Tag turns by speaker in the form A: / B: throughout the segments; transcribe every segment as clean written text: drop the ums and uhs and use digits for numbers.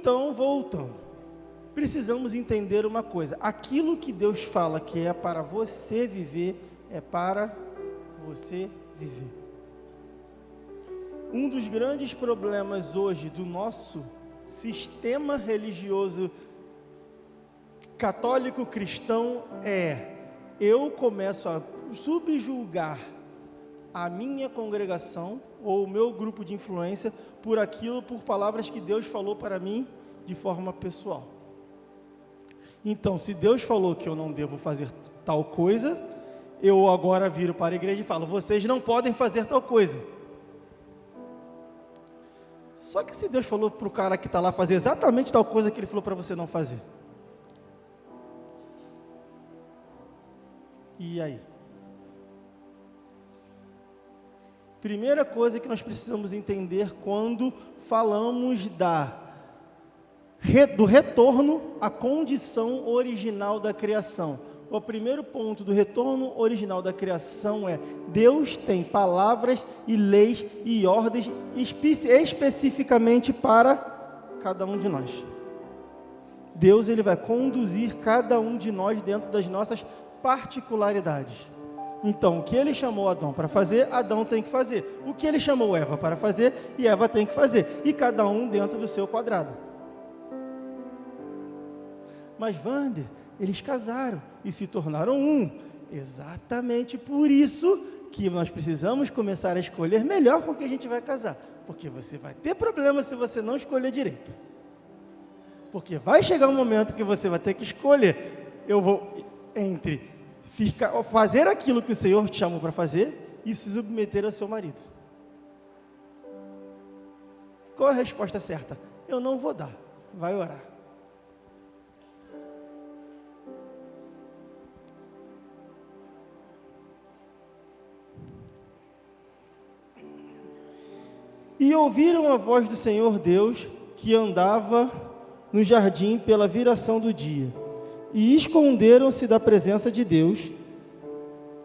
A: Então, voltando, precisamos entender uma coisa: aquilo que Deus fala que é para você viver, é para você viver. Um dos grandes problemas hoje do nosso sistema religioso católico cristão é: eu começo a subjulgar a minha congregação ou o meu grupo de influência por palavras que Deus falou para mim de forma pessoal. Então, se Deus falou que eu não devo fazer tal coisa, eu agora viro para a igreja e falo: vocês não podem fazer tal coisa. Só que se Deus falou para o cara que está lá fazer exatamente tal coisa que ele falou para você não fazer, e aí? Primeira coisa que nós precisamos entender quando falamos do retorno à condição original da criação. O primeiro ponto do retorno original da criação é: Deus tem palavras e leis e ordens especificamente para cada um de nós. Deus, ele vai conduzir cada um de nós dentro das nossas particularidades. Então, o que ele chamou Adão para fazer, Adão tem que fazer. O que ele chamou Eva para fazer, e Eva tem que fazer. E cada um dentro do seu quadrado. Mas, Wander, eles casaram e se tornaram um. Exatamente por isso que nós precisamos começar a escolher melhor com quem a gente vai casar. Porque você vai ter problema se você não escolher direito. Porque vai chegar um momento que você vai ter que escolher: eu vou fazer aquilo que o Senhor te chamou para fazer e se submeter ao seu marido. Qual é a resposta certa? Eu não vou dar. Vai orar. E ouviram a voz do Senhor Deus, que andava no jardim pela viração do dia. E esconderam-se da presença de Deus,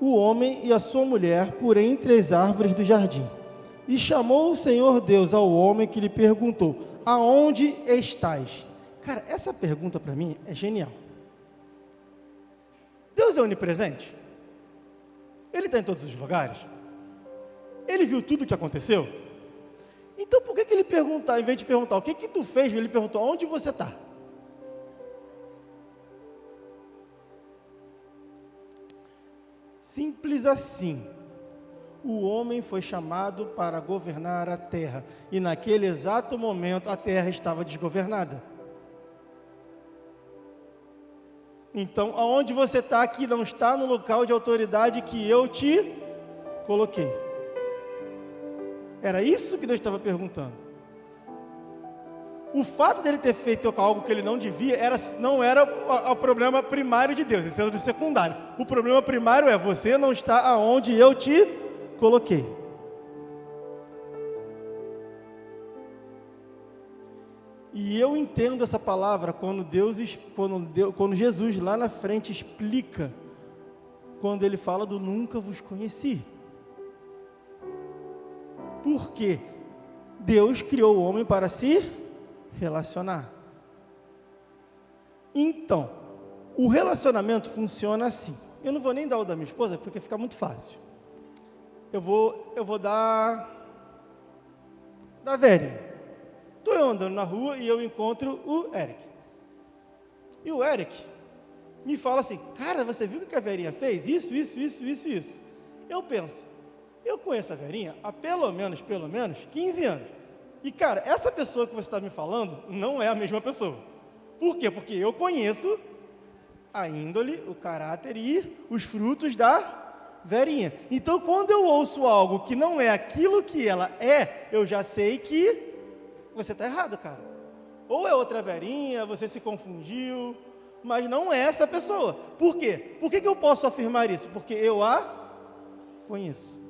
A: o homem e a sua mulher, por entre as árvores do jardim. E chamou o Senhor Deus ao homem, que lhe perguntou: aonde estás? Cara, essa pergunta para mim é genial. Deus é onipresente? Ele está em todos os lugares? Ele viu tudo o que aconteceu? Então por que ele perguntar, em vez de perguntar o que tu fez, ele perguntou: onde você está? Simples assim. O homem foi chamado para governar a terra, e naquele exato momento a terra estava desgovernada. Então, aonde você está aqui não está no local de autoridade que eu te coloquei. Era isso que Deus estava perguntando. O fato dele ter feito algo que ele não devia, não era o problema primário de Deus, isso era do secundário. O problema primário é: você não está aonde eu te coloquei. E eu entendo essa palavra quando Jesus lá na frente explica, quando ele fala do nunca vos conheci. Por quê? Deus criou o homem para se relacionar. Então, o relacionamento funciona assim. Eu não vou nem dar o da minha esposa, porque fica muito fácil. Eu vou dar da Vera. Estou eu andando na rua e eu encontro o Eric. E o Eric me fala assim: cara, você viu o que a Verinha fez? Isso. Eu penso: eu conheço a Verinha há pelo menos 15 anos. E, cara, essa pessoa que você está me falando não é a mesma pessoa. Por quê? Porque eu conheço a índole, o caráter e os frutos da Verinha. Então, quando eu ouço algo que não é aquilo que ela é, eu já sei que você está errado, cara. Ou é outra Verinha, você se confundiu, mas não é essa pessoa. Por quê? Por que eu posso afirmar isso? Porque eu a conheço.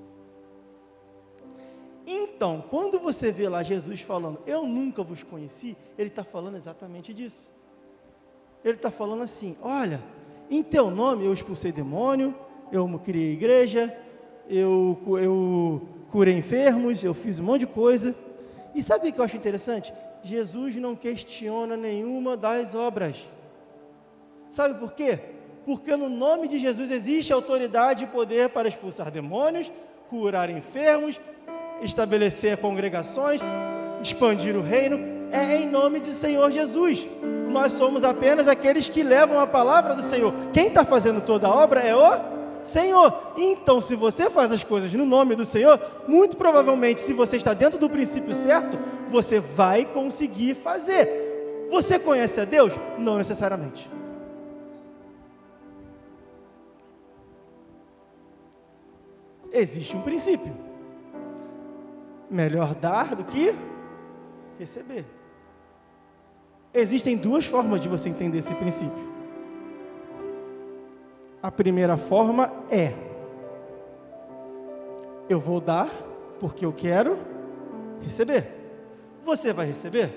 A: Então, quando você vê lá Jesus falando: eu nunca vos conheci, ele está falando exatamente disso. Ele está falando assim: olha, em teu nome eu expulsei demônio, eu criei igreja, eu curei enfermos, eu fiz um monte de coisa. E sabe o que eu acho interessante? Jesus não questiona nenhuma das obras. Sabe por quê? Porque no nome de Jesus existe autoridade e poder para expulsar demônios, curar enfermos, estabelecer congregações, expandir o reino. É em nome do Senhor Jesus. Nós somos apenas aqueles que levam a palavra do Senhor. Quem está fazendo toda a obra é o Senhor. Então, se você faz as coisas no nome do Senhor, muito provavelmente, se você está dentro do princípio certo, você vai conseguir fazer. Você conhece a Deus? Não necessariamente. Existe um princípio. Melhor dar do que receber. Existem duas formas de você entender esse princípio. A primeira forma é: eu vou dar porque eu quero receber. Você vai receber?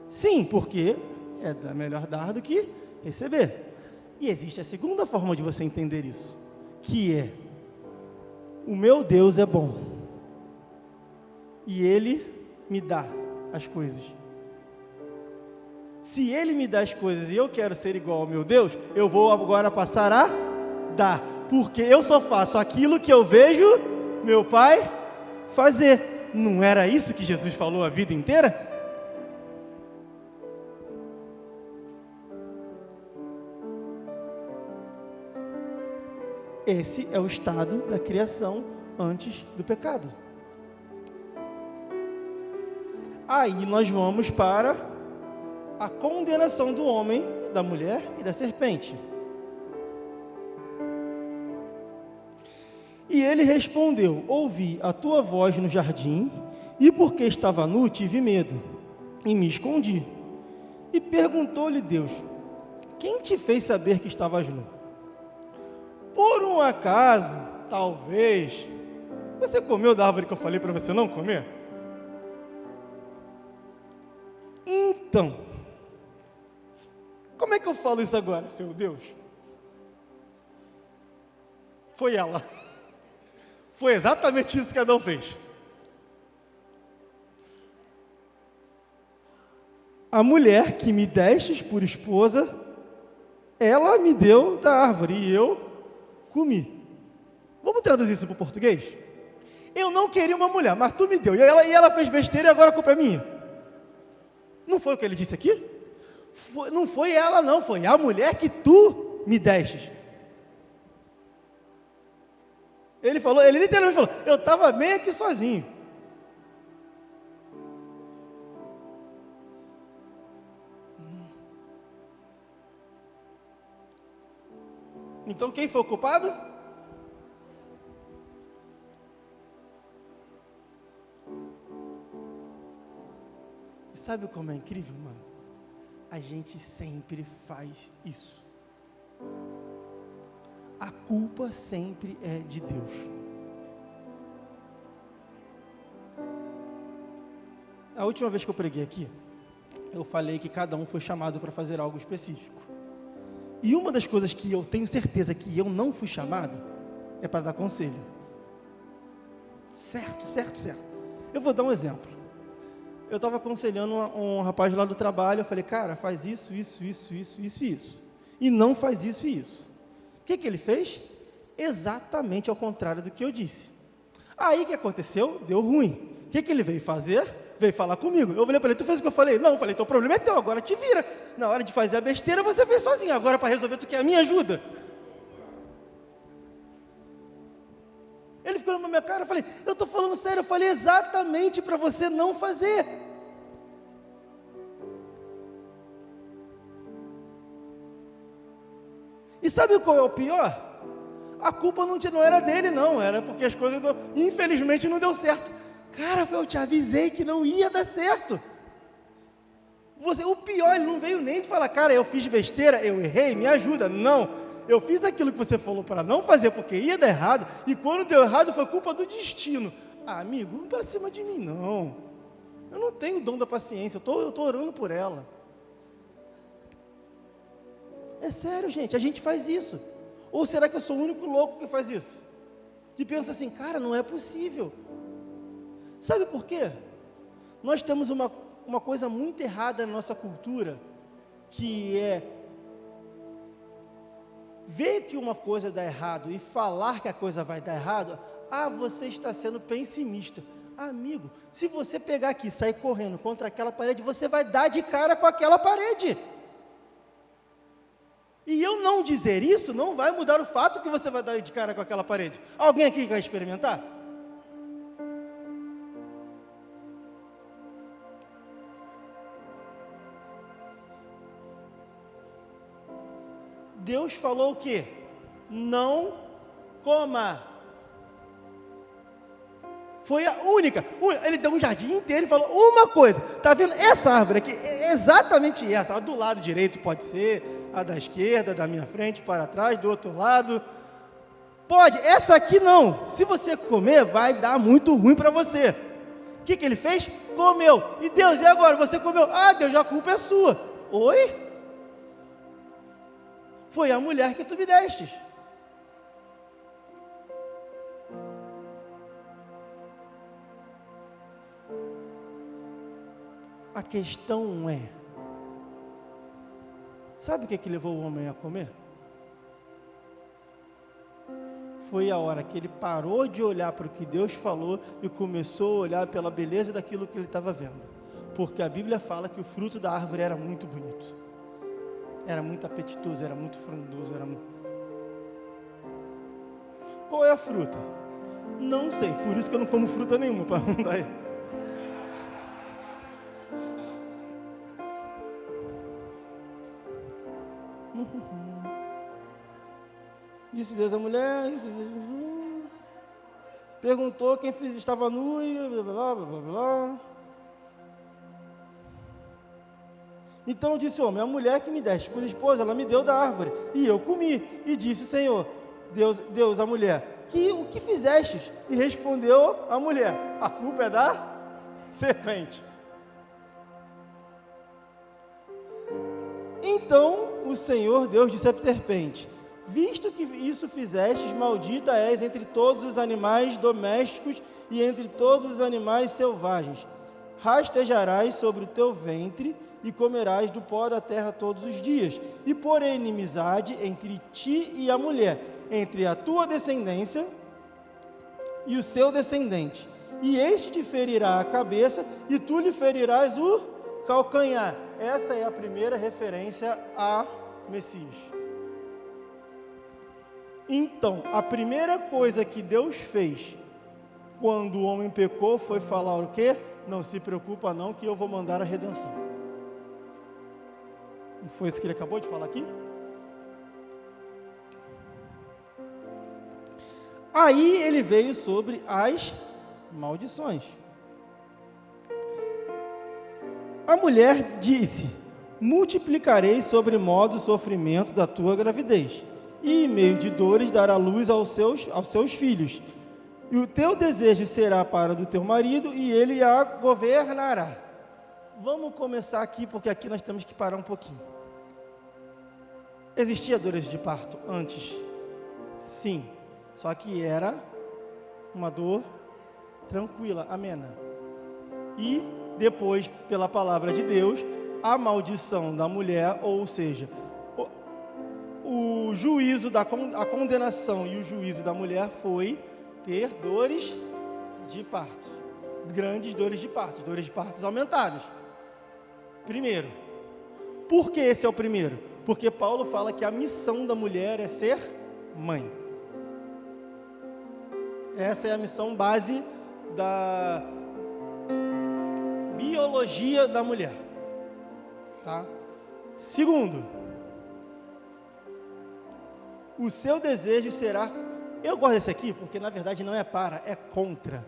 A: Sim, porque é melhor dar do que receber. E existe a segunda forma de você entender isso, que é: o meu Deus é bom e Ele me dá as coisas. Se Ele me dá as coisas e eu quero ser igual ao meu Deus, eu vou agora passar a dar, porque eu só faço aquilo que eu vejo meu Pai fazer. Não era isso que Jesus falou a vida inteira? Esse é o estado da criação antes do pecado. Aí nós vamos para a condenação do homem, da mulher e da serpente. E ele respondeu: ouvi a tua voz no jardim, e porque estava nu, tive medo, e me escondi. E perguntou-lhe Deus: quem te fez saber que estavas nu? Por um acaso, talvez, você comeu da árvore que eu falei para você não comer? Então, como é que eu falo isso agora, seu Deus? Foi ela. Foi exatamente isso que Adão fez. A mulher que me destes por esposa, ela me deu da árvore e eu comi. Vamos traduzir isso para o português? Eu não queria uma mulher, mas tu me deu. E ela fez besteira e agora a culpa é minha. Não foi o que ele disse aqui? Não foi ela não, foi a mulher que tu me destes. Ele literalmente falou: eu estava bem aqui sozinho. Então quem foi o culpado? E sabe como é incrível, mano? A gente sempre faz isso. A culpa sempre é de Deus. A última vez que eu preguei aqui, eu falei que cada um foi chamado para fazer algo específico. E uma das coisas que eu tenho certeza que eu não fui chamado é para dar conselho. Certo. Eu vou dar um exemplo. Eu estava aconselhando um rapaz lá do trabalho, eu falei: cara, faz isso. E não faz isso e isso. O que ele fez? Exatamente ao contrário do que eu disse. Aí o que aconteceu? Deu ruim. O que ele veio fazer? Veio falar comigo. Eu falei para ele: tu fez o que eu falei? Não, eu falei: então o problema é teu, agora te vira. Na hora de fazer a besteira, você fez sozinho. Agora para resolver, tu quer a minha ajuda? Ele ficou na minha cara, eu falei: eu estou falando sério, eu falei exatamente para você não fazer. E sabe qual é o pior? A culpa não era dele não, era porque as coisas infelizmente não deu certo. Cara, eu te avisei que não ia dar certo. O pior, ele não veio nem de falar: cara, eu fiz besteira, eu errei, me ajuda. Não, eu fiz aquilo que você falou para não fazer, porque ia dar errado, e quando deu errado foi culpa do destino. Ah, amigo, não para cima de mim não. Eu não tenho o dom da paciência, eu estou orando por ela. É sério, gente, a gente faz isso. Ou será que eu sou o único louco que faz isso? Que pensa assim: cara, não é possível. Sabe por quê? Nós temos uma uma coisa muito errada na nossa cultura, que é ver que uma coisa dá errado e falar que a coisa vai dar errado. Você está sendo pessimista. Amigo, se você pegar aqui e sair correndo contra aquela parede, você vai dar de cara com aquela parede. E eu não dizer isso não vai mudar o fato que você vai dar de cara com aquela parede. Alguém aqui quer experimentar? Deus falou o quê? Não coma. Foi a única. Ele deu um jardim inteiro e falou uma coisa. Está vendo? Essa árvore aqui, é exatamente essa. A do lado direito pode ser, a da esquerda, da minha frente, para trás, do outro lado. Pode, essa aqui não. Se você comer, vai dar muito ruim para você. O que ele fez? Comeu. E Deus, e agora? Você comeu. Deus, a culpa é sua. Oi? Foi a mulher que tu me destes. A questão é, sabe o que levou o homem a comer? Foi a hora que ele parou de olhar para o que Deus falou e começou a olhar pela beleza daquilo que ele estava vendo. Porque a Bíblia fala que o fruto da árvore era muito bonito. Era muito apetitoso, era muito frondoso, Qual é a fruta? Não sei, por isso que eu não como fruta nenhuma, para não dar. Disse Deus à mulher, perguntou quem estava nu e blá, blá, blá, blá, blá. Então disse o homem, a mulher que me deste por esposa, ela me deu da árvore, e eu comi. E disse o Senhor, Deus à mulher, o que fizestes? E respondeu a mulher, a culpa é da serpente. Então o Senhor Deus disse à serpente, visto que isso fizestes, maldita és entre todos os animais domésticos e entre todos os animais selvagens. Rastejarás sobre o teu ventre e comerás do pó da terra todos os dias. E porém inimizade entre ti e a mulher, entre a tua descendência e o seu descendente. E este te ferirá a cabeça e tu lhe ferirás o calcanhar. Essa é a primeira referência a Messias. Então, a primeira coisa que Deus fez quando o homem pecou foi falar o quê? Não se preocupa não, que eu vou mandar a redenção. Não foi isso que ele acabou de falar aqui? Aí ele veio sobre as maldições. A mulher disse, multiplicarei sobremodo o sofrimento da tua gravidez, e em meio de dores dará luz aos seus filhos. E o teu desejo será para do teu marido, e ele a governará. Vamos começar aqui, porque aqui nós temos que parar um pouquinho. Existia dores de parto antes? Sim, só que era uma dor tranquila, amena. E depois, pela palavra de Deus, a maldição da mulher, ou seja, o juízo, a condenação e o juízo da mulher foi ter dores de parto, grandes dores de partos aumentadas. Primeiro, por que esse é o primeiro? Porque Paulo fala que a missão da mulher é ser mãe. Essa é a missão base da biologia da mulher, tá? Segundo, o seu desejo será, eu gosto desse aqui porque na verdade não é para, é contra.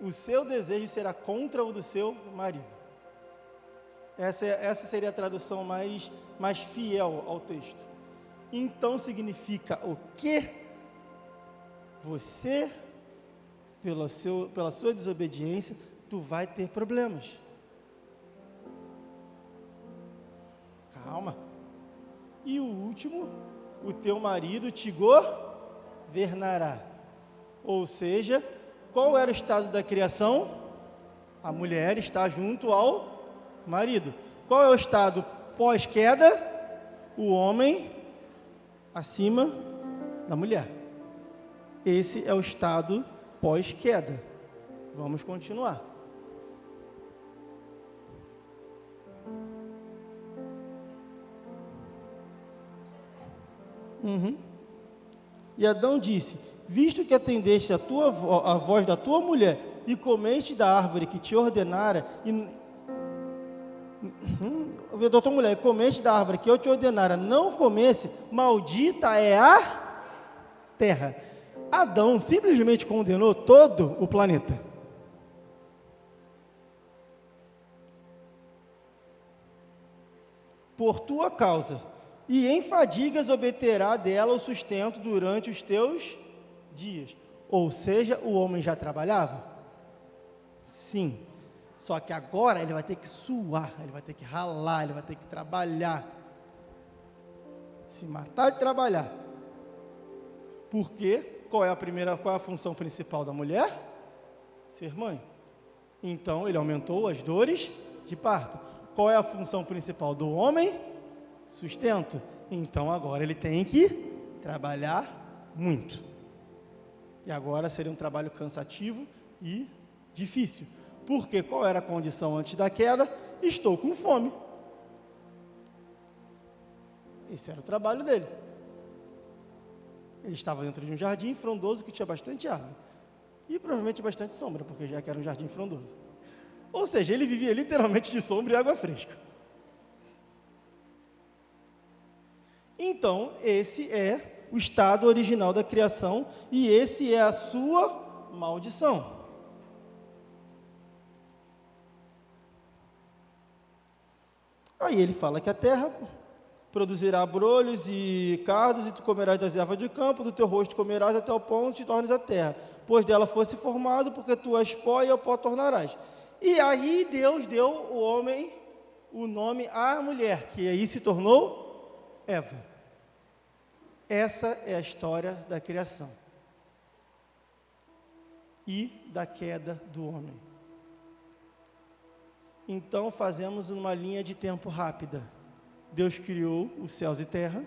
A: O seu desejo será contra o do seu marido. Essa seria a tradução mais fiel ao texto. Então significa o quê? Você, pela sua desobediência, tu vai ter problemas. Calma. E o último, o teu marido te governará. Ou seja, qual era o estado da criação? A mulher está junto ao marido. Qual é o estado pós-queda? O homem acima da mulher. Esse é o estado pós-queda. Vamos continuar. E Adão disse: visto que atendeste a voz da tua mulher e comeste da árvore que te ordenara, da tua mulher, e comeste da árvore que eu te ordenara, não comesse, maldita é a terra. Adão simplesmente condenou todo o planeta. Por tua causa, e em fadigas obterá dela o sustento durante os teus dias. Ou seja, o homem já trabalhava? Sim. Só que agora ele vai ter que suar, ele vai ter que ralar, ele vai ter que trabalhar. Se matar de trabalhar. Por quê? Qual é a função principal da mulher? Ser mãe. Então ele aumentou as dores de parto. Qual é a função principal do homem? Sustento. Então agora ele tem que trabalhar muito. E agora seria um trabalho cansativo e difícil. Porque qual era a condição antes da queda? Estou com fome. Esse era o trabalho dele. Ele estava dentro de um jardim frondoso que tinha bastante árvore. E provavelmente bastante sombra, porque já que era um jardim frondoso. Ou seja, ele vivia literalmente de sombra e água fresca. Então, esse é o estado original da criação e esse é a sua maldição. Aí ele fala que a terra produzirá abrolhos e cardos, e tu comerás das ervas do campo, do teu rosto comerás até o ponto te tornes a terra, pois dela fosse formado, porque tu és pó e ao pó tornarás. E aí Deus deu o homem o nome à mulher, que aí se tornou Eva. Essa é a história da criação e da queda do homem. Então fazemos uma linha de tempo rápida. Deus criou os céus e terra,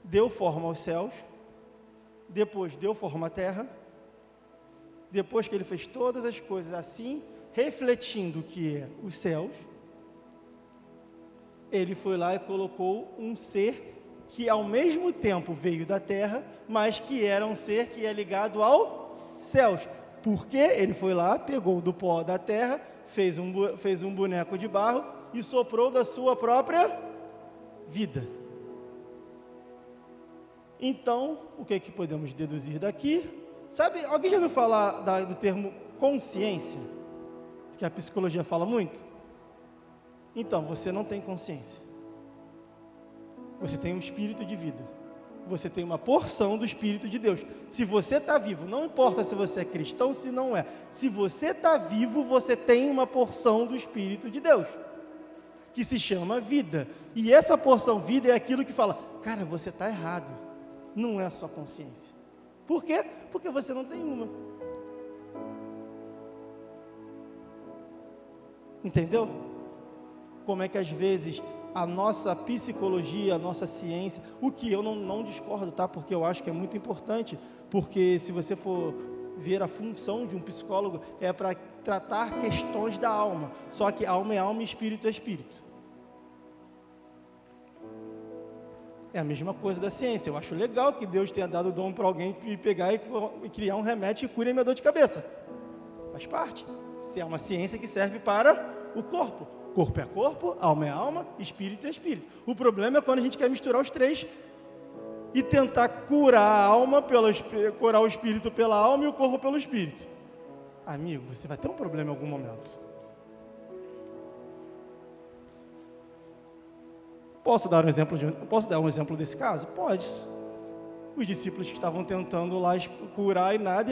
A: deu forma aos céus, depois deu forma à terra, depois que ele fez todas as coisas assim, refletindo o que é os céus, ele foi lá e colocou um ser que ao mesmo tempo veio da terra, mas que era um ser que é ligado aos céus. Porque ele foi lá, pegou do pó da terra, fez um boneco de barro e soprou da sua própria vida. Então, o que é que podemos deduzir daqui? Sabe, alguém já ouviu falar do termo consciência? Que a psicologia fala muito? Então, você não tem consciência. Você tem um espírito de vida. Você tem uma porção do Espírito de Deus. Se você está vivo, não importa se você é cristão, se não é. Se você está vivo, você tem uma porção do Espírito de Deus, que se chama vida. E essa porção vida é aquilo que fala, cara, você está errado. Não é a sua consciência. Por quê? Porque você não tem uma. Entendeu? Como é que às vezes a nossa psicologia, a nossa ciência, o que eu não discordo, tá? Porque eu acho que é muito importante, porque se você for ver a função de um psicólogo, é para tratar questões da alma, só que alma é alma e espírito é espírito. É a mesma coisa da ciência. Eu acho legal que Deus tenha dado o dom para alguém e pegar e criar um remédio que cure a minha dor de cabeça. Faz parte. Se é uma ciência que serve para o corpo. Corpo é corpo, alma é alma, espírito é espírito. O problema é quando a gente quer misturar os três e tentar curar a alma, curar o espírito pela alma e o corpo pelo espírito. Amigo, você vai ter um problema em algum momento. Posso dar um exemplo desse caso? Pode. Os discípulos que estavam tentando lá curar e nada,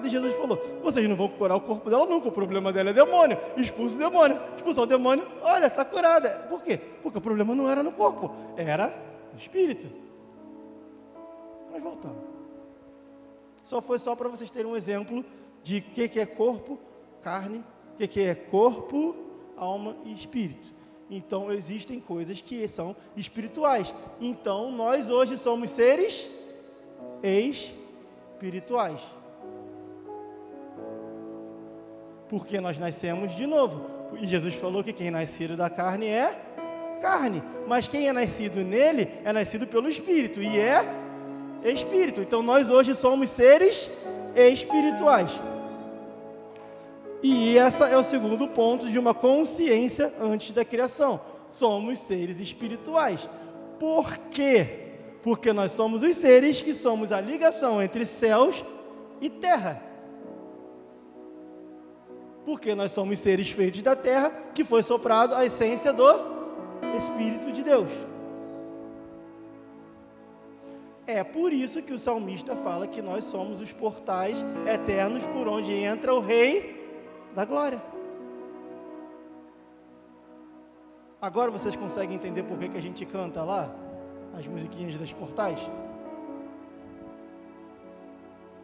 A: e Jesus falou, vocês não vão curar o corpo dela nunca, o problema dela é demônio, expulsa o demônio, expulsou o demônio, olha, está curada. Por quê? Porque o problema não era no corpo, era no espírito. Mas voltando. Foi só para vocês terem um exemplo de que é corpo, carne, o que é corpo, alma e espírito. Então, existem coisas que são espirituais. Então, nós hoje somos seres espirituais. Porque nós nascemos de novo. E Jesus falou que quem é nascido da carne é carne. Mas quem é nascido nele é nascido pelo Espírito. E é Espírito. Então, nós hoje somos seres espirituais. E esse é o segundo ponto de uma consciência antes da criação. Somos seres espirituais. Por quê? Porque nós somos os seres que somos a ligação entre céus e terra. Porque nós somos seres feitos da terra, que foi soprado a essência do Espírito de Deus. É por isso que o salmista fala que nós somos os portais eternos por onde entra o Rei da Glória. Agora vocês conseguem entender por que a gente canta lá as musiquinhas das portais?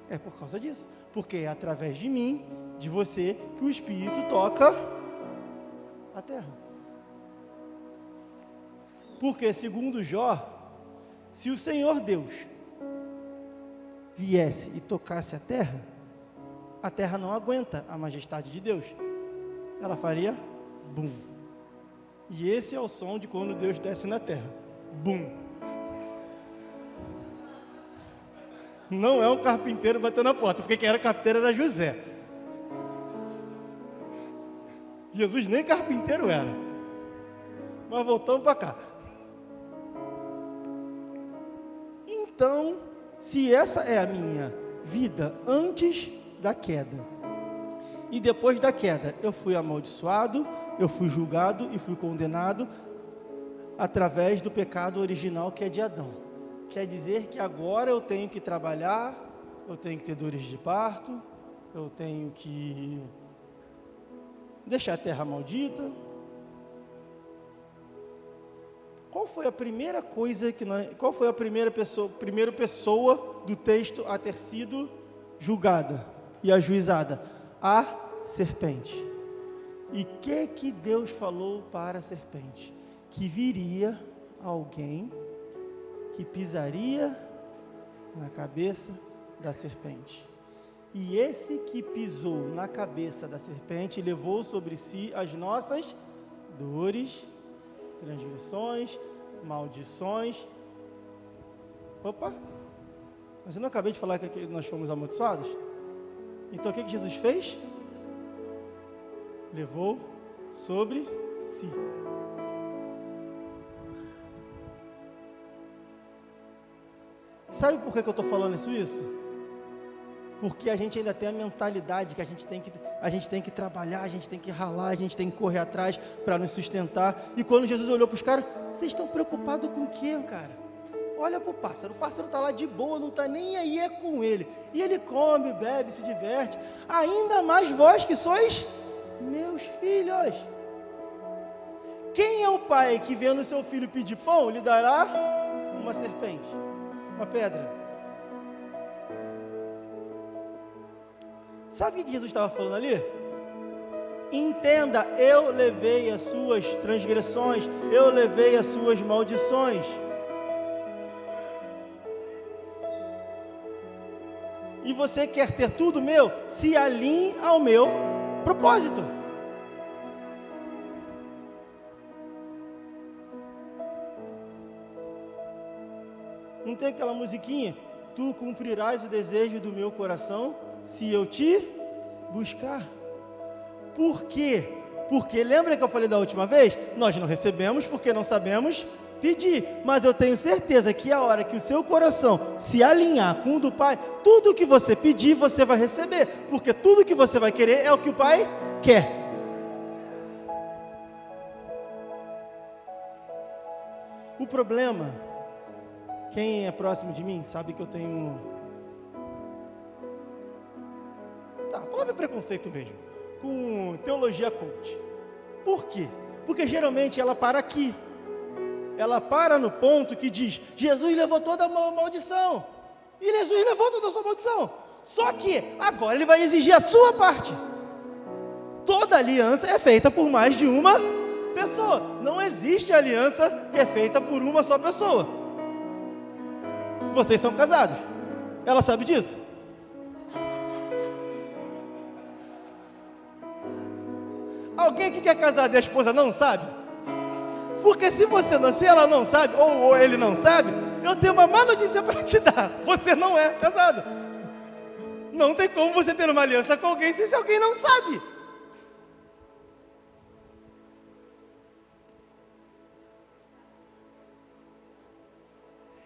A: É por causa disso. Porque é através de mim, de você, que o Espírito toca a terra. Porque, segundo Jó, se o Senhor Deus viesse e tocasse a terra não aguenta a majestade de Deus. Ela faria bum. E esse é o som de quando Deus desce na terra. Bum. Não é um carpinteiro batendo na porta, porque quem era carpinteiro era José. Jesus nem carpinteiro era. Mas voltamos para cá. Então, se essa é a minha vida antes da queda, e depois da queda eu fui amaldiçoado, eu fui julgado e fui condenado através do pecado original que é de Adão. Quer dizer que agora eu tenho que trabalhar, eu tenho que ter dores de parto, eu tenho que deixar a terra maldita. Qual foi a primeira coisa qual foi a primeira pessoa do texto a ter sido julgada e ajuizada? A serpente. E que Deus falou para a serpente? Que viria alguém que pisaria na cabeça da serpente. E esse que pisou na cabeça da serpente levou sobre si as nossas dores, transgressões, maldições. Opa! Mas eu não acabei de falar que nós fomos amaldiçoados? Então o que Jesus fez? Levou sobre si. Sabe por que eu estou falando isso? Porque a gente ainda tem a mentalidade que a gente tem que trabalhar, a gente tem que ralar, a gente tem que correr atrás para nos sustentar. E quando Jesus olhou para os caras, vocês estão preocupados com o quê, cara? Olha para o pássaro está lá de boa, não está nem aí é com ele. E ele come, bebe, se diverte. Ainda mais vós que sois meus filhos. Quem é o pai que vendo seu filho pedir pão, lhe dará uma serpente? Uma pedra. Sabe o que Jesus estava falando ali? Entenda, eu levei as suas transgressões, eu levei as suas maldições. E você quer ter tudo meu? Se alinhe ao meu propósito. Não tem aquela musiquinha? Tu cumprirás o desejo do meu coração se eu te buscar. Por quê? Porque lembra que eu falei da última vez? Nós não recebemos porque não sabemos pedir. Mas eu tenho certeza que a hora que o seu coração se alinhar com o do Pai, tudo que você pedir, você vai receber. Porque tudo que você vai querer é o que o Pai quer. O problema, quem é próximo de mim sabe que eu tenho... a palavra é preconceito mesmo, com teologia coach. Por quê? Porque geralmente ela para aqui. Ela para no ponto que diz, Jesus levou toda a maldição. E Jesus levou toda a sua maldição. Só que agora ele vai exigir a sua parte. Toda aliança é feita por mais de uma pessoa. Não existe aliança que é feita por uma só pessoa. Vocês são casados. Ela sabe disso? Alguém aqui que é casado e a esposa não sabe? Porque se ela não sabe, ou ele não sabe, eu tenho uma má notícia para te dar. Você não é casado. Não tem como você ter uma aliança com alguém se alguém não sabe.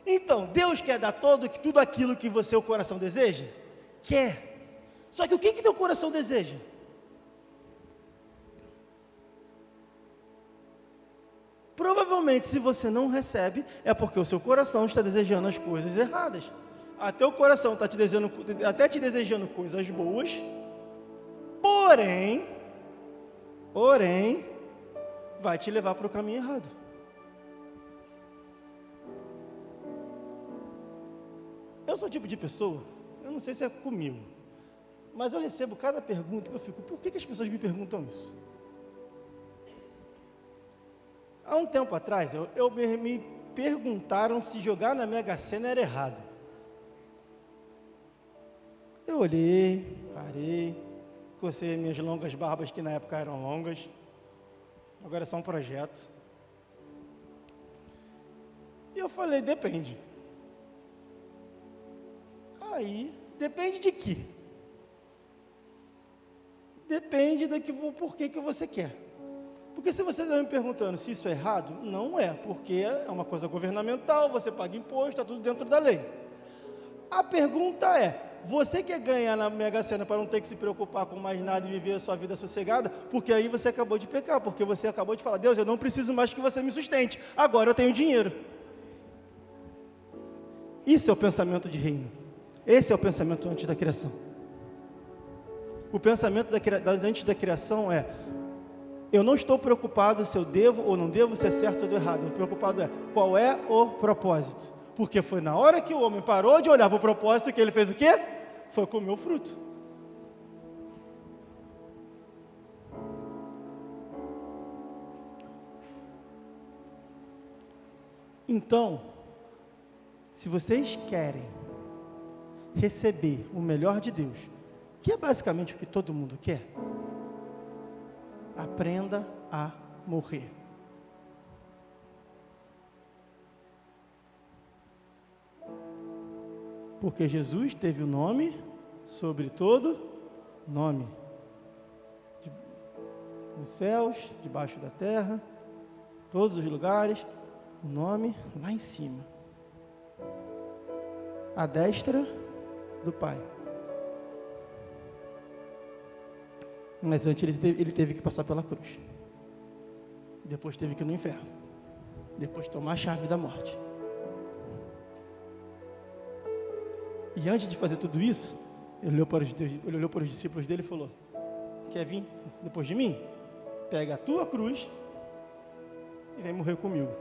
A: Então, Deus quer dar tudo aquilo que seu coração deseja? Quer. Só que o que teu coração deseja? Provavelmente, se você não recebe, é porque o seu coração está desejando as coisas erradas. Até o coração está te desejando coisas boas, porém, vai te levar para o caminho errado. Eu sou o tipo de pessoa, eu não sei se é comigo, mas eu recebo cada pergunta que eu fico, por que as pessoas me perguntam isso? Há um tempo atrás, me perguntaram se jogar na Mega Sena era errado. Eu olhei, parei, cocei minhas longas barbas, que na época eram longas, agora é só um projeto. E eu falei, depende. Aí, depende de quê? Depende por que você quer. Porque se você está me perguntando se isso é errado, não é, porque é uma coisa governamental, você paga imposto, está tudo dentro da lei. A pergunta é, você quer ganhar na Mega Sena para não ter que se preocupar com mais nada e viver a sua vida sossegada? Porque aí você acabou de pecar, porque você acabou de falar, Deus, eu não preciso mais que você me sustente, agora eu tenho dinheiro. Isso é o pensamento de reino. Esse é o pensamento antes da criação. O pensamento antes da criação é, eu não estou preocupado se eu devo ou não devo, se é certo ou errado. O preocupado é, qual é o propósito? Porque foi na hora que o homem parou de olhar para o propósito que ele fez o quê? Foi comer o fruto. Então, se vocês querem receber o melhor de Deus, que é basicamente o que todo mundo quer, aprenda a morrer. Porque Jesus teve o nome sobre todo nome, nos céus, debaixo da terra, todos os lugares, o nome lá em cima, à destra do Pai. Mas antes ele teve que passar pela cruz, depois teve que ir no inferno, depois tomar a chave da morte. E antes de fazer tudo isso, ele olhou para os discípulos dele e falou, quer vir depois de mim? Pega a tua cruz e vem morrer comigo.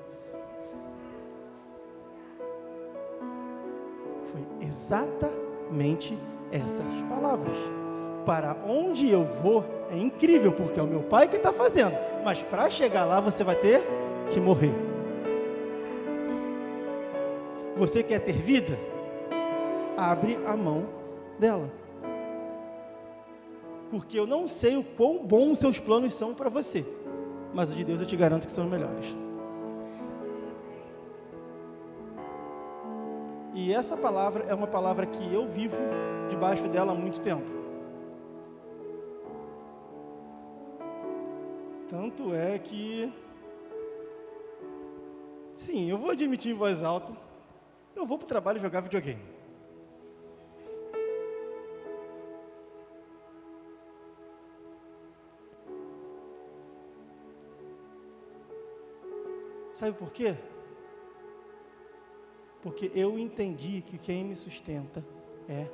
A: Foi exatamente essas palavras. Para onde eu vou é incrível, porque é o meu Pai que está fazendo, mas para chegar lá você vai ter que morrer. Você quer ter vida? Abre a mão dela. Porque eu não sei o quão bons os seus planos são para você, mas o de Deus eu te garanto que são os melhores. E essa palavra é uma palavra que eu vivo debaixo dela há muito tempo. Tanto é que, sim, eu vou admitir em voz alta, eu vou para o trabalho jogar videogame. Sabe por quê? Porque eu entendi que quem me sustenta é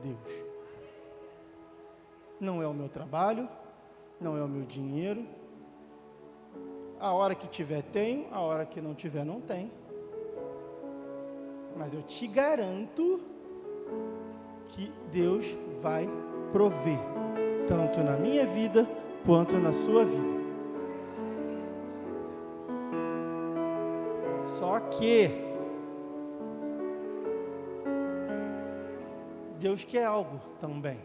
A: Deus. Não é o meu trabalho, não é o meu dinheiro. A hora que tiver, tenho, a hora que não tiver, não tem. Mas eu te garanto que Deus vai prover, tanto na minha vida quanto na sua vida. Só que Deus quer algo também.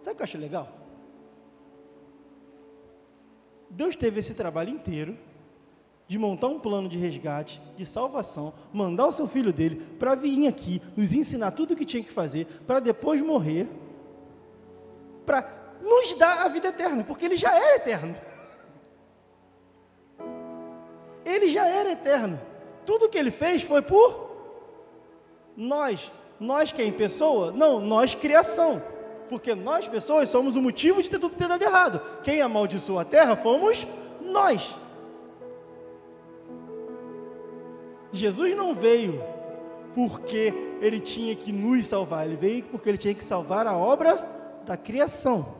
A: Sabe o que eu acho legal? Deus teve esse trabalho inteiro de montar um plano de resgate, de salvação, mandar o seu filho dele para vir aqui, nos ensinar tudo o que tinha que fazer, para depois morrer, para nos dar a vida eterna, porque ele já era eterno. Ele já era eterno. Tudo que ele fez foi por nós. Nós quem? Pessoa? Não, nós criação. Porque nós, pessoas, somos o motivo de ter tudo ter dado errado. Quem amaldiçoou a terra fomos nós. Jesus não veio porque ele tinha que nos salvar. Ele veio porque ele tinha que salvar a obra da criação.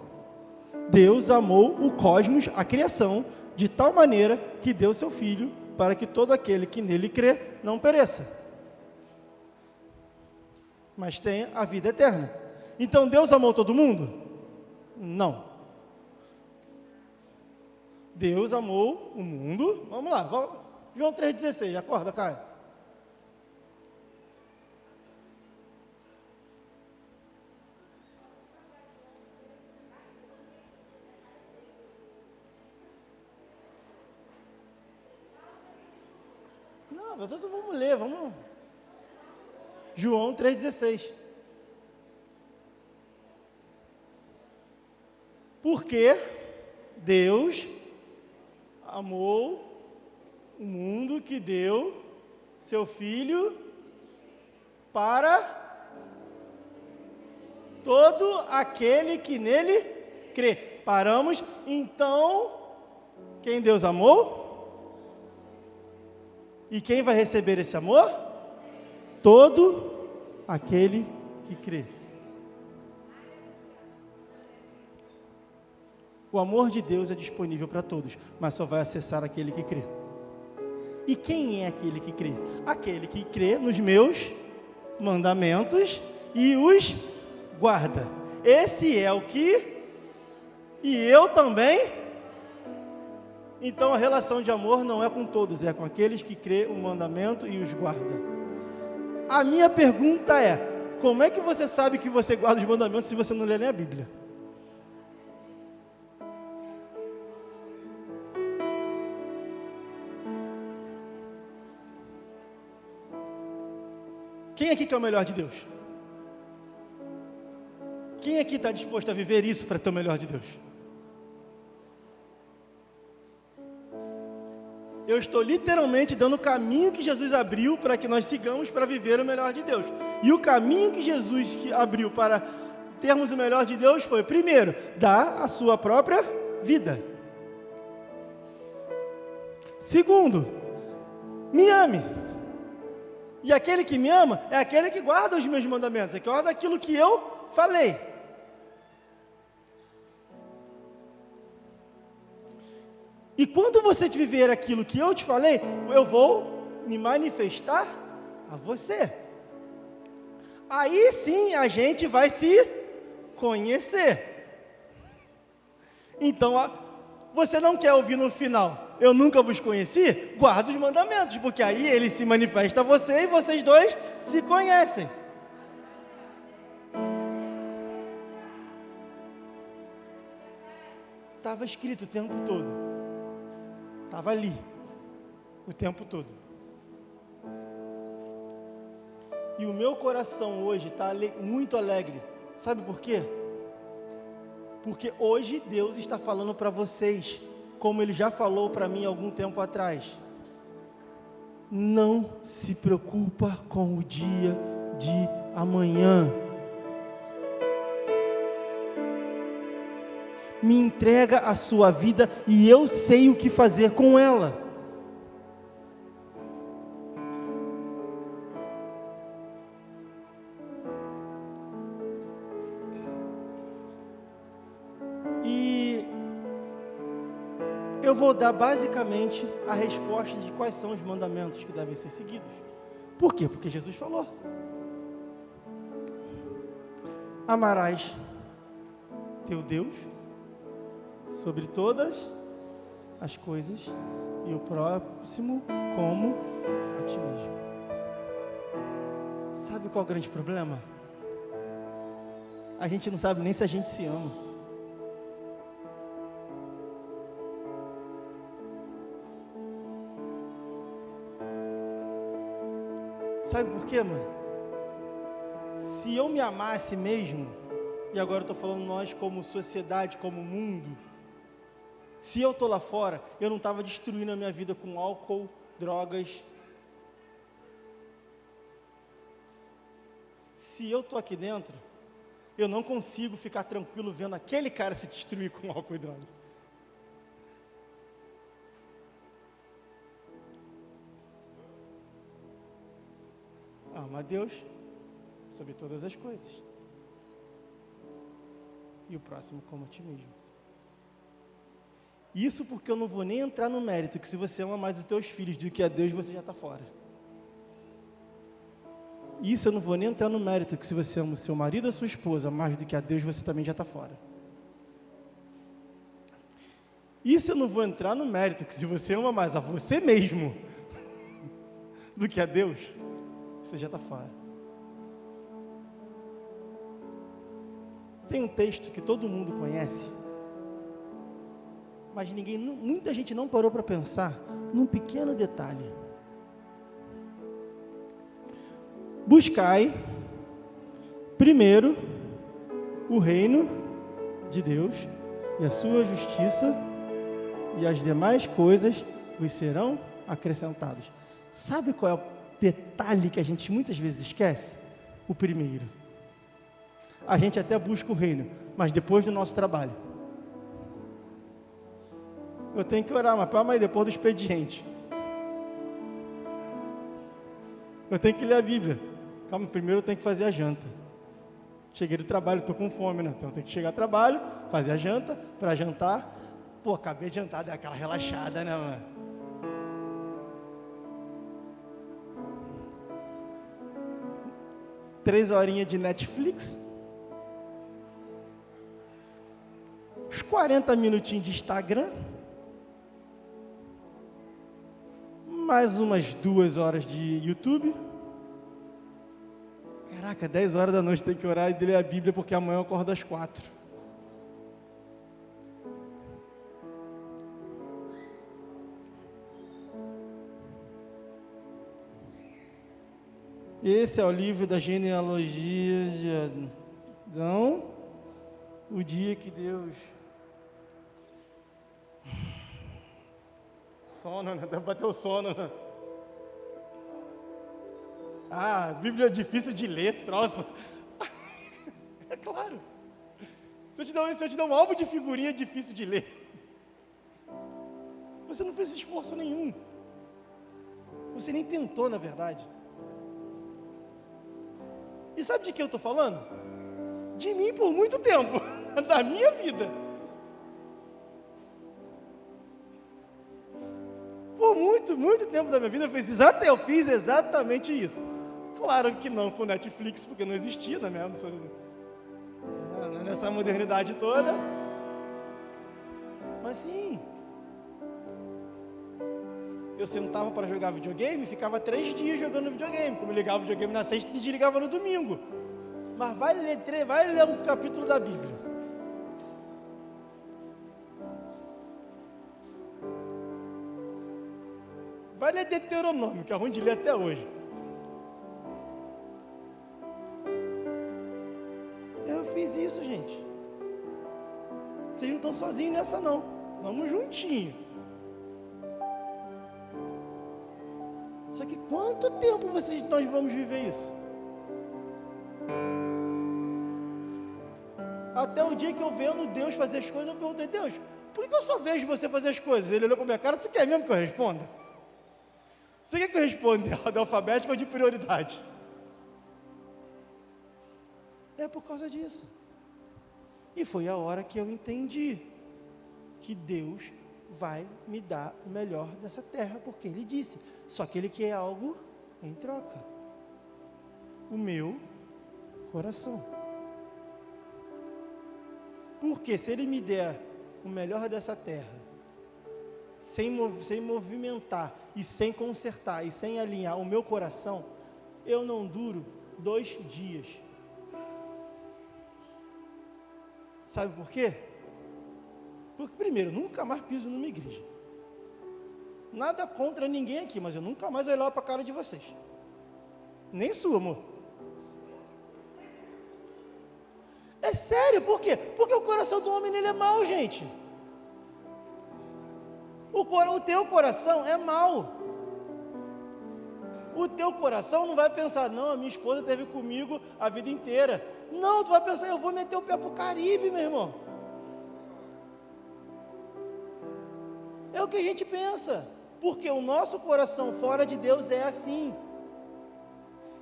A: Deus amou o cosmos, a criação, de tal maneira que deu seu Filho para que todo aquele que nele crê não pereça, mas tenha a vida eterna. Então Deus amou todo mundo? Não. Deus amou o mundo. Vamos lá, João 3,16, acorda, Caio. Não, vamos ler, vamos. João 3,16. Porque Deus amou o mundo que deu seu Filho para todo aquele que nele crê. Paramos. Então, quem Deus amou? E quem vai receber esse amor? Todo aquele que crê. O amor de Deus é disponível para todos, mas só vai acessar aquele que crê. E quem é aquele que crê? Aquele que crê nos meus mandamentos e os guarda. Esse é o que, e eu também. Então a relação de amor não é com todos, é com aqueles que crê o mandamento e os guarda. A minha pergunta é: como é que você sabe que você guarda os mandamentos se você não lê nem a Bíblia? Quem aqui quer o melhor de Deus? Quem aqui está disposto a viver isso para ter o melhor de Deus? Eu estou literalmente dando o caminho que Jesus abriu para que nós sigamos para viver o melhor de Deus. E o caminho que Jesus abriu para termos o melhor de Deus foi, primeiro, dar a sua própria vida. Segundo, me ame. E aquele que me ama é aquele que guarda os meus mandamentos, é que guarda aquilo que eu falei. E quando você viver aquilo que eu te falei, eu vou me manifestar a você. Aí sim a gente vai se conhecer. Então, você não quer ouvir no final, eu nunca vos conheci? Guarda os mandamentos, porque aí ele se manifesta a você e vocês dois se conhecem. Estava escrito o tempo todo. Estava ali, o tempo todo. E o meu coração hoje está muito alegre. Sabe por quê? Porque hoje Deus está falando para vocês, como Ele já falou para mim algum tempo atrás. Não se preocupa com o dia de amanhã. Me entrega a sua vida e eu sei o que fazer com ela. E eu vou dar basicamente a resposta de quais são os mandamentos que devem ser seguidos. Por quê? Porque Jesus falou. Amarás teu Deus sobre todas as coisas e o próximo como a ti mesmo. Sabe qual é o grande problema? A gente não sabe nem se a gente se ama. Sabe por quê, mano? Se eu me amasse mesmo, e agora eu estou falando nós como sociedade, como mundo, se eu estou lá fora, eu não estava destruindo a minha vida com álcool, drogas. Se eu estou aqui dentro, eu não consigo ficar tranquilo vendo aquele cara se destruir com álcool e droga. Ama a Deus sobre todas as coisas. E o próximo como a ti mesmo. Isso porque eu não vou nem entrar no mérito que se você ama mais os teus filhos do que a Deus, você já está fora. Isso eu não vou nem entrar no mérito que se você ama o seu marido ou a sua esposa mais do que a Deus, você também já está fora. Isso eu não vou entrar no mérito que se você ama mais a você mesmo do que a Deus, você já está fora. Tem um texto que todo mundo conhece, mas muita gente não parou para pensar num pequeno detalhe. Buscai primeiro o reino de Deus e a sua justiça, e as demais coisas vos serão acrescentadas. Sabe qual é o detalhe que a gente muitas vezes esquece? O primeiro. A gente até busca o reino, mas depois do nosso trabalho. Eu tenho que orar, mas depois do expediente. Eu tenho que ler a Bíblia. Calma, primeiro eu tenho que fazer a janta. Cheguei do trabalho, estou com fome, né? Então eu tenho que chegar ao trabalho, fazer a janta, para jantar. Pô, acabei de jantar, deu aquela relaxada, né, mano? Três horinhas de Netflix. Uns 40 minutinhos de Instagram. Mais umas 2 horas de YouTube. Caraca, 10 horas da noite tem que orar e ler a Bíblia, porque amanhã eu acordo às 4. Esse é o livro da genealogia de Adão, o dia que Deus... Sono, né? Deve bater o sono, né? Ah, a Bíblia é difícil de ler, esse troço. É claro. Se eu te dar um álbum de figurinha, é difícil de ler. Você não fez esforço nenhum. Você nem tentou, na verdade. E sabe de que eu estou falando? De mim por muito tempo. Da minha vida. Por muito tempo da minha vida, eu fiz exatamente isso. Claro que não com Netflix, porque não existia, né, nessa modernidade toda. Mas sim, eu sentava para jogar videogame, ficava 3 dias jogando videogame. Como eu ligava o videogame na sexta e desligava no domingo. Mas vai ler um capítulo da Bíblia. Vai ler Deuteronômio, que é ruim de ler até hoje. Eu fiz isso, gente. Vocês não estão sozinhos nessa, não. Vamos juntinho. Só que quanto tempo nós vamos viver isso? Até o dia que eu vendo Deus fazer as coisas, eu perguntei: Deus, por que eu só vejo você fazer as coisas? Ele olhou para minha cara: tu quer mesmo que eu responda? Você quer que eu responda de alfabético ou de prioridade? É por causa disso. E foi a hora que eu entendi que Deus vai me dar o melhor dessa terra, porque Ele disse. Só que Ele quer algo em troca. O meu coração. Porque se Ele me der o melhor dessa terra, sem movimentar, e sem consertar, e sem alinhar o meu coração, eu não duro 2 dias. Sabe por quê? Porque, primeiro, eu nunca mais piso numa igreja. Nada contra ninguém aqui, mas eu nunca mais olhar para a cara de vocês. Nem sua, amor. É sério, por quê? Porque o coração do homem, ele é mau, gente. O teu coração é mau. O teu coração não vai pensar, não, a minha esposa esteve comigo a vida inteira. Não, tu vai pensar, eu vou meter o pé para o Caribe, meu irmão. É o que a gente pensa. Porque o nosso coração fora de Deus é assim.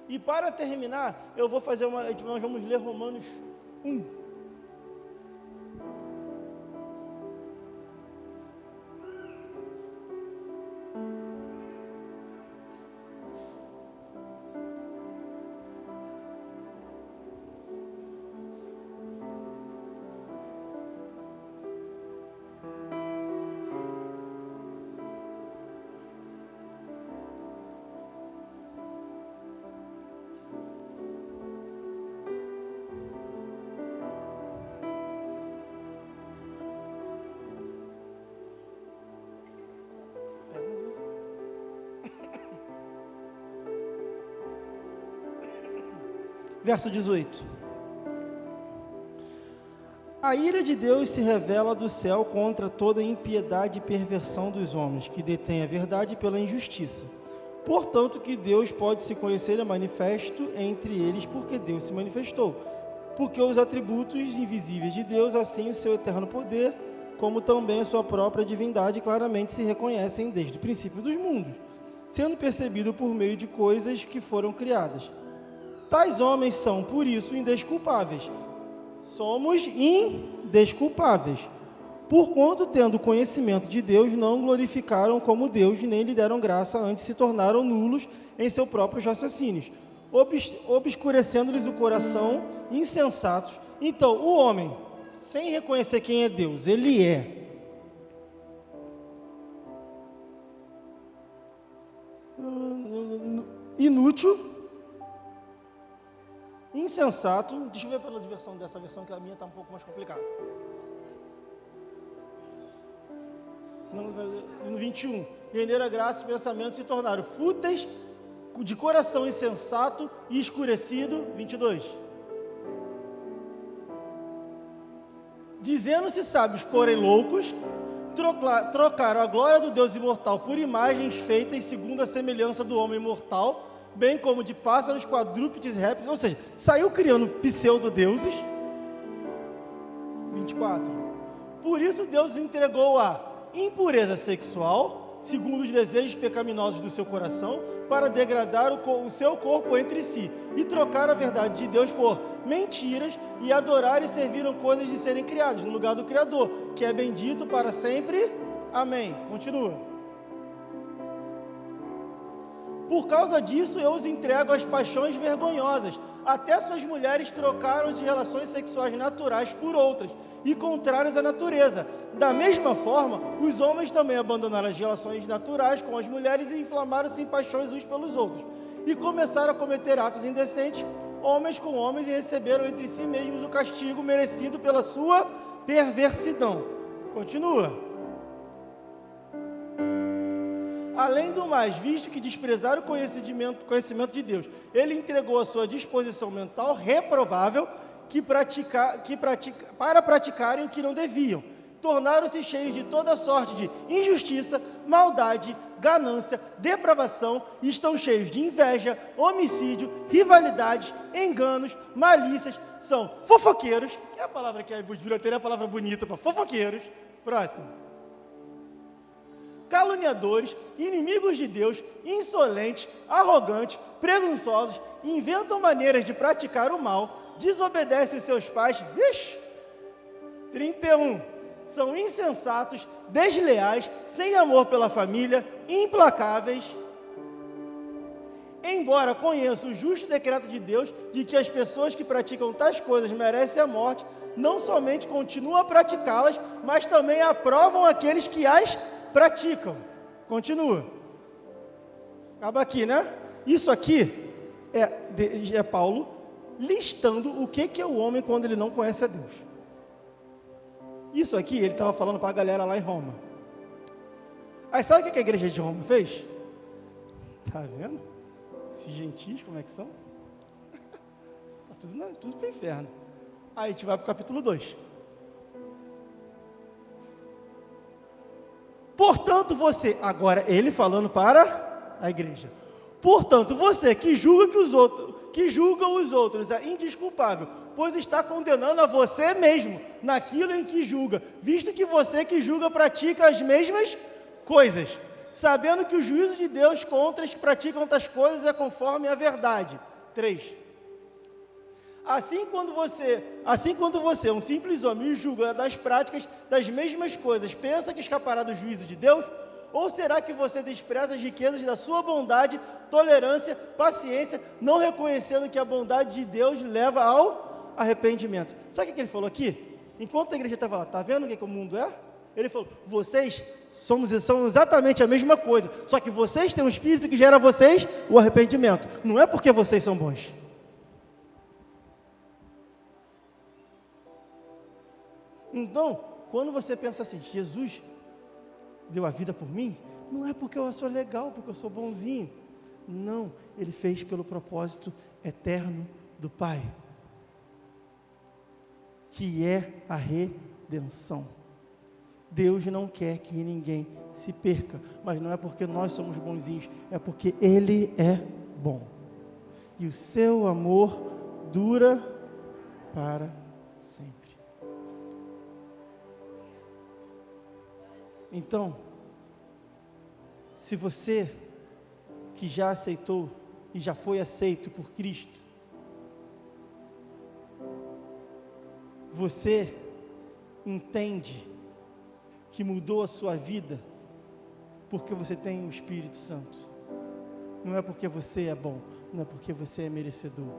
A: E para terminar, nós vamos ler Romanos 1. Verso 18. A ira de Deus se revela do céu contra toda impiedade e perversão dos homens, que detêm a verdade pela injustiça. Portanto, que Deus pode se conhecer é manifesto entre eles, porque Deus se manifestou. Porque os atributos invisíveis de Deus, assim o seu eterno poder, como também a sua própria divindade, claramente se reconhecem desde o princípio dos mundos, sendo percebido por meio de coisas que foram criadas. Tais homens são, por isso, indesculpáveis. Somos indesculpáveis. Porquanto, tendo conhecimento de Deus, não glorificaram como Deus, nem lhe deram graça, antes se tornaram nulos em seus próprios raciocínios, obscurecendo-lhes o coração, insensatos. Então, o homem, sem reconhecer quem é Deus, ele é inútil, insensato. Deixa eu ver pela versão dessa versão, que a minha está um pouco mais complicada. No 21, render a graça e pensamentos se tornaram fúteis, de coração insensato e escurecido. 22, dizendo-se sábios, porém loucos, trocaram a glória do Deus imortal por imagens feitas segundo a semelhança do homem mortal, bem como de pássaros, quadrúpedes, répteis, ou seja, saiu criando pseudo-deuses. 24. Por isso Deus entregou a impureza sexual, segundo os desejos pecaminosos do seu coração, para degradar o seu corpo entre si, e trocar a verdade de Deus por mentiras, e adorar e serviram coisas de serem criadas, no lugar do Criador, que é bendito para sempre. Amém. Continua. Por causa disso, eu os entrego às paixões vergonhosas. Até suas mulheres trocaram as relações sexuais naturais por outras, e contrárias à natureza. Da mesma forma, os homens também abandonaram as relações naturais com as mulheres e inflamaram-se em paixões uns pelos outros. E começaram a cometer atos indecentes, homens com homens, e receberam entre si mesmos o castigo merecido pela sua perversidão. Continua. Além do mais, visto que desprezaram o conhecimento de Deus, Ele entregou a sua disposição mental reprovável para praticarem o que não deviam. Tornaram-se cheios de toda sorte de injustiça, maldade, ganância, depravação, e estão cheios de inveja, homicídio, rivalidades, enganos, malícias, são fofoqueiros, que é a palavra que a biblioteca é a palavra bonita para fofoqueiros. Próximo. Caluniadores, inimigos de Deus, insolentes, arrogantes, presunçosos, inventam maneiras de praticar o mal, desobedecem os seus pais. 31. São insensatos, desleais, sem amor pela família, implacáveis, Embora conheça o justo decreto de Deus de que as pessoas que praticam tais coisas merecem a morte, não somente continuam a praticá-las, mas também aprovam aqueles que as praticam. Continua. Acaba aqui, né? Isso aqui é Paulo listando o que é o homem quando ele não conhece a Deus. Isso aqui ele estava falando para a galera lá em Roma. Aí sabe o que a igreja de Roma fez? Tá vendo? Esses gentios, como é que são? Tá tudo para o inferno. Aí a gente vai para o capítulo 2. Portanto, você, agora ele falando para a igreja. Portanto, você que julga os outros é indesculpável, pois está condenando a você mesmo naquilo em que julga, visto que você que julga pratica as mesmas coisas, sabendo que o juízo de Deus contra os que praticam tais coisas é conforme a verdade. 3. Assim quando você, um simples homem, julga das práticas das mesmas coisas, pensa que escapará do juízo de Deus? Ou será que você despreza as riquezas da sua bondade, tolerância, paciência, não reconhecendo que a bondade de Deus leva ao arrependimento? Sabe o que ele falou aqui? Enquanto a igreja estava lá, está vendo o que o mundo é? Ele falou, vocês são exatamente a mesma coisa, só que vocês têm um espírito que gera a vocês o arrependimento. Não é porque vocês são bons. Então, quando você pensa assim, Jesus deu a vida por mim, não é porque eu sou legal, porque eu sou bonzinho. Não, ele fez pelo propósito eterno do Pai, que é a redenção. Deus não quer que ninguém se perca, mas não é porque nós somos bonzinhos, é porque Ele é bom. E o seu amor dura para sempre. Então, se você que já aceitou e já foi aceito por Cristo, você entende que mudou a sua vida porque você tem o Espírito Santo. Não é porque você é bom, não é porque você é merecedor.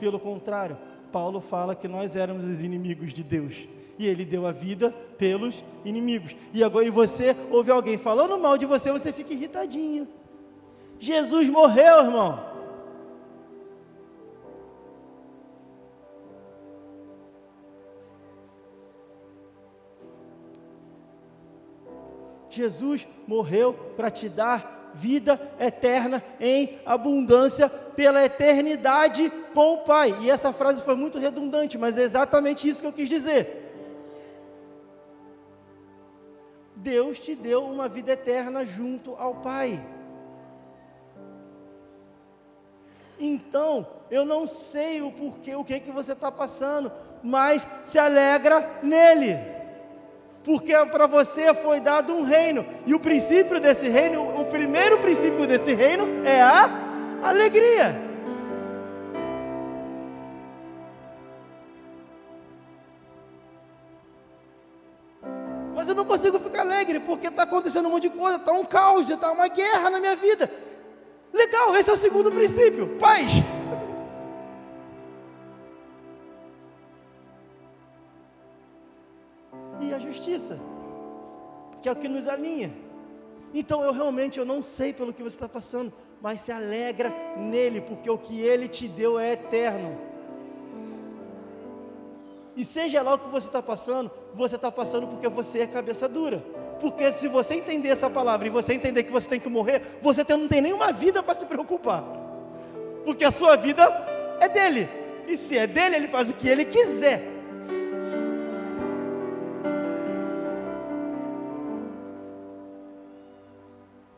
A: Pelo contrário, Paulo fala que nós éramos os inimigos de Deus. E Ele deu a vida pelos inimigos. E agora você ouve alguém falando mal de você, você fica irritadinho. Jesus morreu, irmão. Jesus morreu para te dar vida eterna em abundância pela eternidade com o Pai. E essa frase foi muito redundante, mas é exatamente isso que eu quis dizer. Deus te deu uma vida eterna junto ao Pai. Então, eu não sei o porquê, o que você está passando, mas se alegra nele. Porque para você foi dado um reino, e o princípio desse reino, o primeiro princípio desse reino é a alegria. Mas eu não consigo ficar alegre, porque está acontecendo um monte de coisa, está um caos, está uma guerra na minha vida. Legal, esse é o segundo princípio, paz. E a justiça, que é o que nos alinha. Então eu realmente não sei pelo que você está passando, mas se alegra nele, porque o que ele te deu é eterno. E seja lá o que você está passando porque você é cabeça dura. Porque se você entender essa palavra e você entender que você tem que morrer, você não tem nenhuma vida para se preocupar. Porque a sua vida é dele. E se é dele, ele faz o que ele quiser.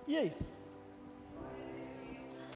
A: E é isso.